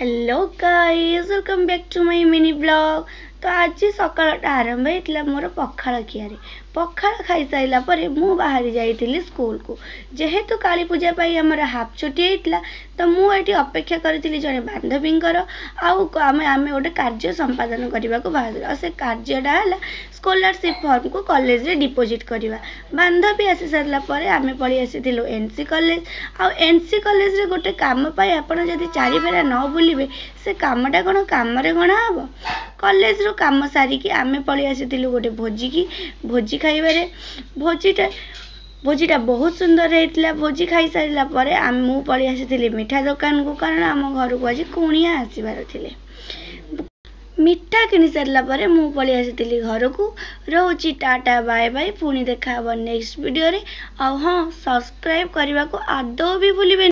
Hello guys, welcome back to my mini blog. तो आज सकाळटा आरंभ होता मोर पखाल खियारे। पखाल खाई साइला परे मु बाहरी जाइथिली स्कूल को। जेहेतु काली पूजा पाई हमर हाफ छुट्टी होता तो मुझे अपेक्षा करी जड़े बांधवींकर आमे गोटे कार्य संपादन करने को बाहर से कार्यटा है स्कॉलरशिप फॉर्म को कॉलेज रे डिपोजिट करवा। बांधवी आसी सारा पर आम पड़ी आसीलु एनसी कॉलेज। एनसी कॉलेज रे गोटे काम पाई आपड़ जदि चारि फेरा न बुलिबे से कामटा कौन काम गणा हम। कॉलेज रो काम सारिकी आमे पड़ी आसीलु गोटे भोजी की भोजी खाइबारे। भोजीटा बहुत सुंदर होता। भोजी खाई सारा पर मु पड़ी आसी मिठा दुकान को, कारण आम घर को आज कुणिया आसबार थे। मिठा किनी सारा पर मु पड़ी आसी घर को। रोची टाटा बाय बाय, पुणी देखा नेक्स्ट वीडियो रे। हाँ, सब्सक्राइब करने को आदौ भी भूलिबे।